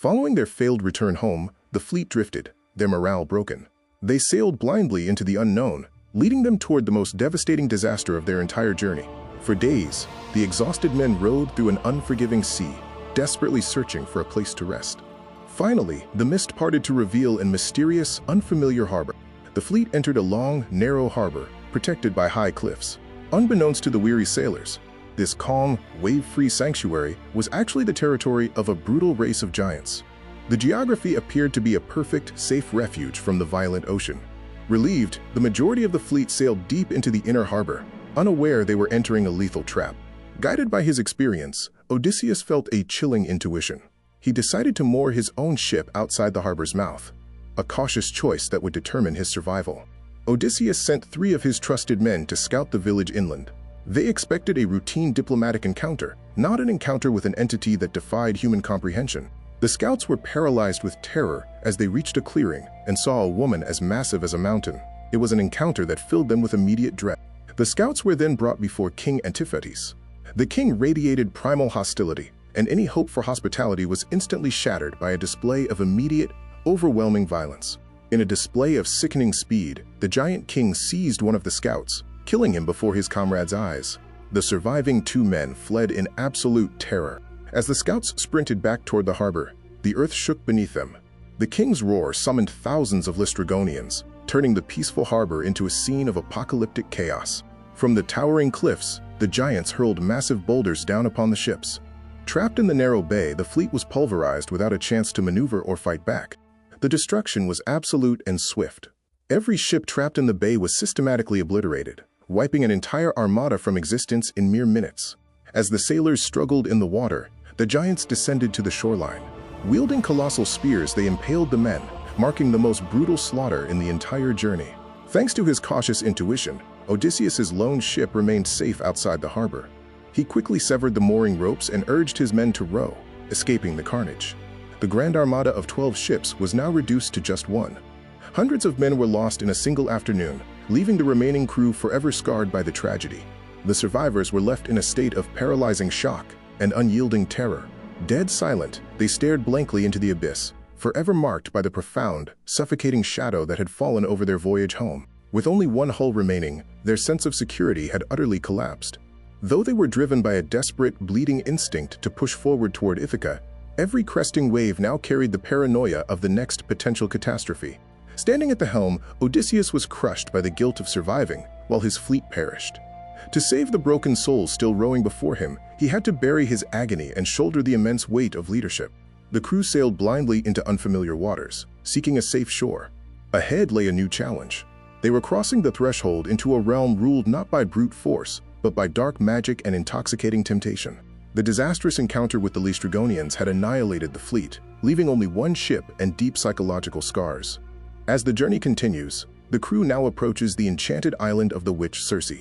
Following their failed return home, the fleet drifted, their morale broken. They sailed blindly into the unknown, leading them toward the most devastating disaster of their entire journey. For days, the exhausted men rowed through an unforgiving sea, desperately searching for a place to rest. Finally, the mist parted to reveal a mysterious, unfamiliar harbor. The fleet entered a long, narrow harbor, protected by high cliffs. Unbeknownst to the weary sailors, this calm, wave-free sanctuary was actually the territory of a brutal race of giants. The geography appeared to be a perfect, safe refuge from the violent ocean. Relieved, the majority of the fleet sailed deep into the inner harbor, unaware they were entering a lethal trap. Guided by his experience, Odysseus felt a chilling intuition. He decided to moor his own ship outside the harbor's mouth, a cautious choice that would determine his survival. Odysseus sent 3 of his trusted men to scout the village inland. They expected a routine diplomatic encounter, not an encounter with an entity that defied human comprehension. The scouts were paralyzed with terror as they reached a clearing and saw a woman as massive as a mountain. It was an encounter that filled them with immediate dread. The scouts were then brought before King Antiphates. The king radiated primal hostility, and any hope for hospitality was instantly shattered by a display of immediate, overwhelming violence. In a display of sickening speed, the giant king seized one of the scouts, killing him before his comrades' eyes. The surviving 2 men fled in absolute terror. As the scouts sprinted back toward the harbor, the earth shook beneath them. The king's roar summoned thousands of Laestrygonians, turning the peaceful harbor into a scene of apocalyptic chaos. From the towering cliffs, the giants hurled massive boulders down upon the ships. Trapped in the narrow bay, the fleet was pulverized without a chance to maneuver or fight back. The destruction was absolute and swift. Every ship trapped in the bay was systematically obliterated, wiping an entire armada from existence in mere minutes. As the sailors struggled in the water, the giants descended to the shoreline. Wielding colossal spears, they impaled the men, marking the most brutal slaughter in the entire journey. Thanks to his cautious intuition, Odysseus's lone ship remained safe outside the harbor. He quickly severed the mooring ropes and urged his men to row, escaping the carnage. The grand armada of 12 ships was now reduced to just 1. Hundreds of men were lost in a single afternoon, leaving the remaining crew forever scarred by the tragedy. The survivors were left in a state of paralyzing shock and unyielding terror. Dead silent, they stared blankly into the abyss, forever marked by the profound, suffocating shadow that had fallen over their voyage home. With only one hull remaining, their sense of security had utterly collapsed. Though they were driven by a desperate, bleeding instinct to push forward toward Ithaca, every cresting wave now carried the paranoia of the next potential catastrophe. Standing at the helm, Odysseus was crushed by the guilt of surviving, while his fleet perished. To save the broken souls still rowing before him, he had to bury his agony and shoulder the immense weight of leadership. The crew sailed blindly into unfamiliar waters, seeking a safe shore. Ahead lay a new challenge. They were crossing the threshold into a realm ruled not by brute force, but by dark magic and intoxicating temptation. The disastrous encounter with the Laestrygonians had annihilated the fleet, leaving only one ship and deep psychological scars. As the journey continues, the crew now approaches the enchanted island of the witch Circe.